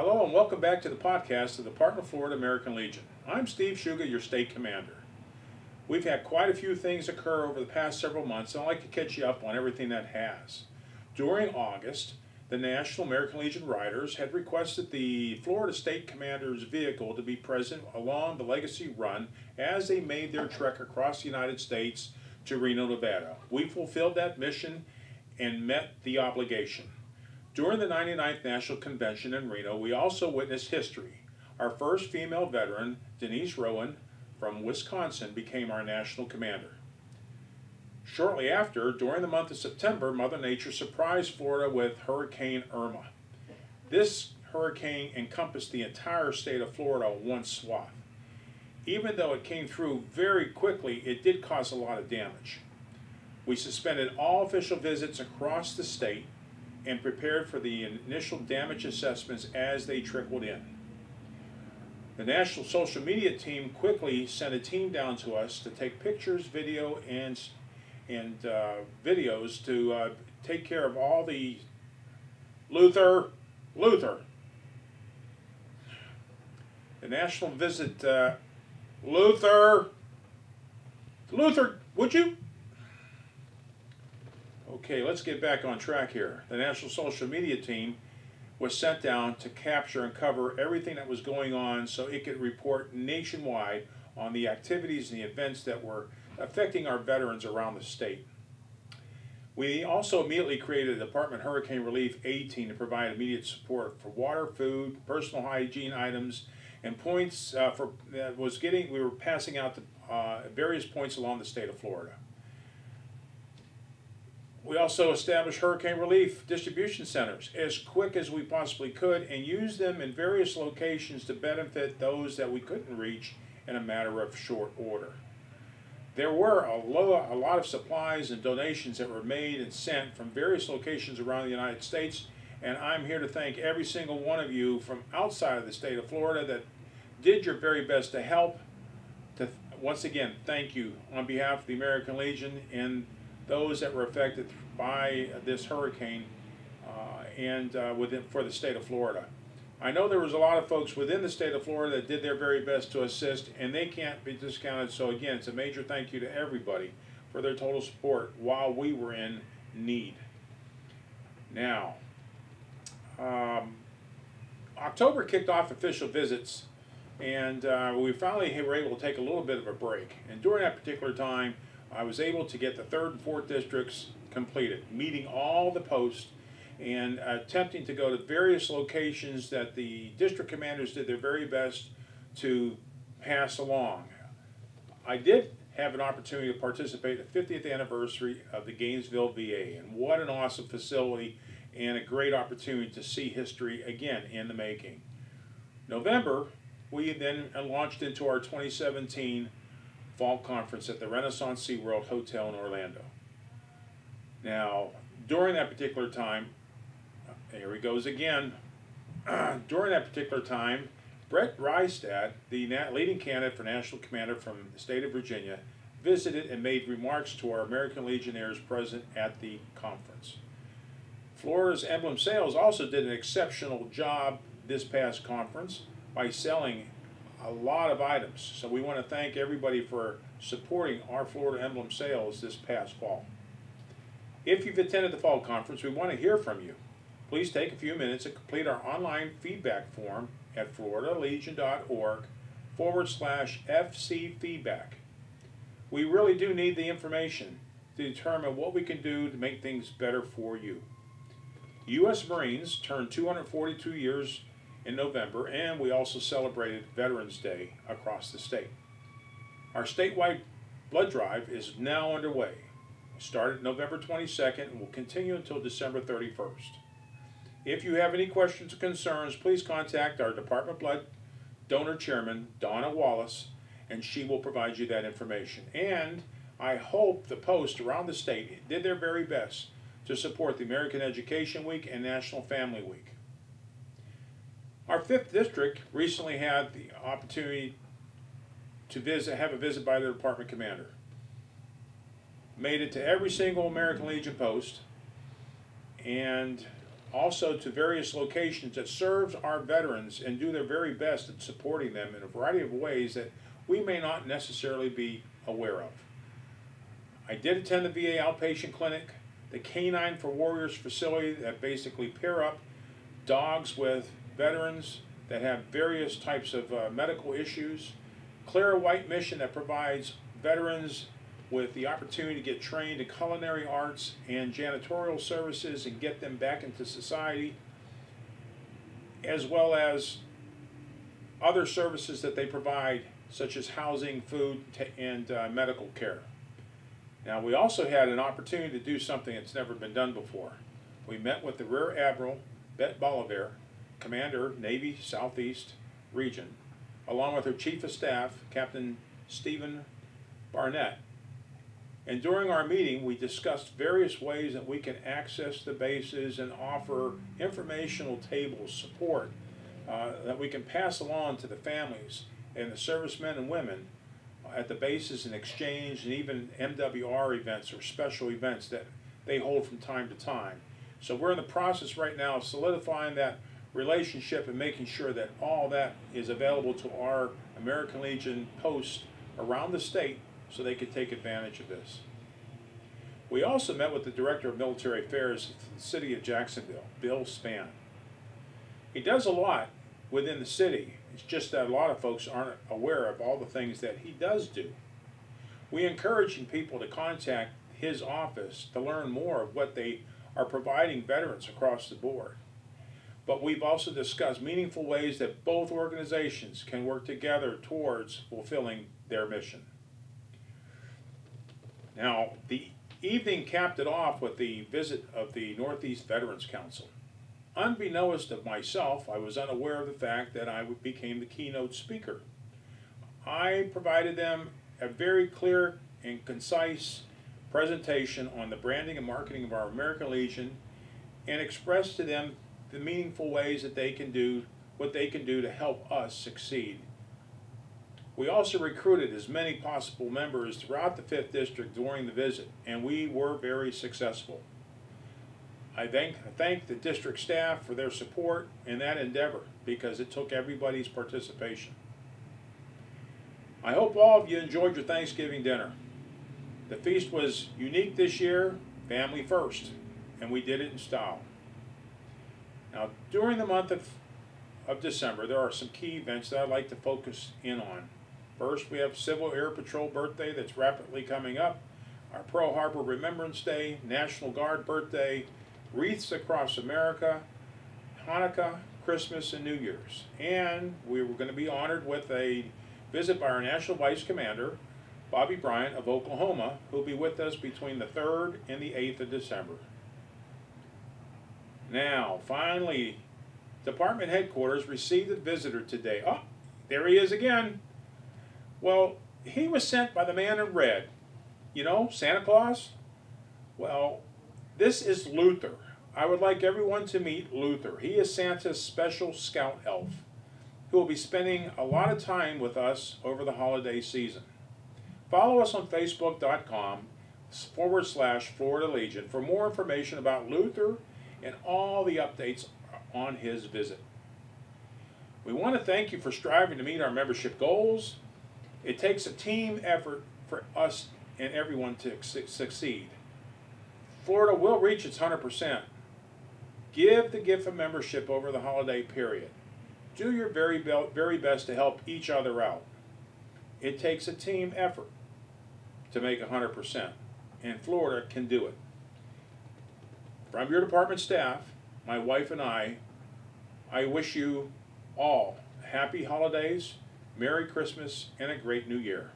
Hello and welcome back to the podcast of the Department of Florida American Legion. I'm Steve Shuga, your state commander. We've had quite a few things occur over the past several months, and I'd like to catch you up on everything that has. During August, the National American Legion Riders had requested the Florida State Commander's vehicle to be present along the Legacy Run as they made their trek across the United States to Reno, Nevada. We fulfilled that mission and met the obligation. During the 99th National Convention in Reno, we also witnessed history. Our first female veteran, Denise Rowan from Wisconsin, became our national commander. Shortly after, during the month of September, Mother Nature surprised Florida with Hurricane Irma. This hurricane encompassed the entire state of Florida in one swath. Even though it came through very quickly, it did cause a lot of damage. We suspended all official visits across the state and prepared for the initial damage assessments as they trickled in. The national social media team quickly sent a team down to us to take pictures, video, and videos to take care of all the Luther. The national visit, Luther, would you? Okay, let's get back on track here. The national social media team was sent down to capture and cover everything that was going on so it could report nationwide on the activities and the events that were affecting our veterans around the state. We also immediately created a Department Hurricane Relief Aid Team to provide immediate support for water, food, personal hygiene items, and points we were passing out to various points along the state of Florida. We also established hurricane relief distribution centers as quick as we possibly could and used them in various locations to benefit those that we couldn't reach in a matter of short order. There were a lot of supplies and donations that were made and sent from various locations around the United States, and I'm here to thank every single one of you from outside of the state of Florida that did your very best to help. Once again, thank you on behalf of the American Legion and those that were affected by this hurricane for the state of Florida. I know there was a lot of folks within the state of Florida that did their very best to assist, and they can't be discounted. So again, it's a major thank you to everybody for their total support while we were in need. Now, October kicked off official visits, and we finally were able to take a little bit of a break. And during that particular time, I was able to get the 3rd and 4th districts completed, meeting all the posts and attempting to go to various locations that the district commanders did their very best to pass along. I did have an opportunity to participate in the 50th anniversary of the Gainesville VA, and what an awesome facility and a great opportunity to see history again in the making. November, we then launched into our 2017 Fall Conference at the Renaissance Seaworld Hotel in Orlando. Now, during that particular time, here he goes again. During that particular time, Brett Rystad, the leading candidate for National Commander from the state of Virginia, visited and made remarks to our American Legionnaires present at the conference. Florida's Emblem Sales also did an exceptional job this past conference by selling a lot of items. So we want to thank everybody for supporting our Florida Emblem Sales this past fall. If you've attended the fall conference, we want to hear from you. Please take a few minutes and complete our online feedback form at floridalegion.org/FC feedback. We really do need the information to determine what we can do to make things better for you. U.S. Marines turned 242 years in November, and we also celebrated Veterans Day across the state. Our statewide blood drive is now underway. It started November 22nd and will continue until December 31st. If you have any questions or concerns, please contact our Department of Blood Donor Chairman, Donna Wallace, and she will provide you that information. And I hope the posts around the state did their very best to support the American Education Week and National Family Week. Our 5th district recently had the opportunity to have a visit by the department commander. Made it to every single American Legion post, and also to various locations that serves our veterans and do their very best at supporting them in a variety of ways that we may not necessarily be aware of. I did attend the VA outpatient clinic, the Canine for Warriors facility that basically pair up dogs with veterans that have various types of medical issues, Clara White Mission that provides veterans with the opportunity to get trained in culinary arts and janitorial services and get them back into society, as well as other services that they provide, such as housing, food, and medical care. Now, we also had an opportunity to do something that's never been done before. We met with the Rear Admiral Bette Bolivar, Commander, Navy Southeast Region, along with her Chief of Staff, Captain Stephen Barnett. And during our meeting, we discussed various ways that we can access the bases and offer informational tables, support, that we can pass along to the families and the servicemen and women at the bases in exchange, and even MWR events or special events that they hold from time to time. So we're in the process right now of solidifying that relationship and making sure that all that is available to our American Legion posts around the state so they could take advantage of this. We also met with the Director of Military Affairs of the City of Jacksonville, Bill Spann. He does a lot within the city. It's just that a lot of folks aren't aware of all the things that he does do. We encourage people to contact his office to learn more of what they are providing veterans across the board. But we've also discussed meaningful ways that both organizations can work together towards fulfilling their mission. Now, the evening capped it off with the visit of the Northeast Veterans Council. Unbeknownst to myself, I was unaware of the fact that I became the keynote speaker. I provided them a very clear and concise presentation on the branding and marketing of our American Legion and expressed to them the meaningful ways that they can do what they can do to help us succeed. We also recruited as many possible members throughout the 5th District during the visit, and we were very successful. I thank the district staff for their support in that endeavor because it took everybody's participation. I hope all of you enjoyed your Thanksgiving dinner. The feast was unique this year, family first, and we did it in style. Now, during the month of December, there are some key events that I'd like to focus in on. First, we have Civil Air Patrol birthday that's rapidly coming up, our Pearl Harbor Remembrance Day, National Guard birthday, wreaths across America, Hanukkah, Christmas, and New Year's. And we were going to be honored with a visit by our National Vice Commander, Bobby Bryant of Oklahoma, who will be with us between the 3rd and the 8th of December. Now, finally, Department Headquarters received a visitor today. Oh, there he is again. Well, he was sent by the man in red. You know, Santa Claus? Well, this is Luther. I would like everyone to meet Luther. He is Santa's special scout elf who will be spending a lot of time with us over the holiday season. Follow us on Facebook.com/Florida Legion for more information about Luther and all the updates on his visit. We want to thank you for striving to meet our membership goals. It takes a team effort for us and everyone to succeed. Florida will reach its 100%. Give the gift of membership over the holiday period. Do your very best to help each other out. It takes a team effort to make 100%, and Florida can do it. From your department staff, my wife and I wish you all happy holidays, Merry Christmas, and a great New Year.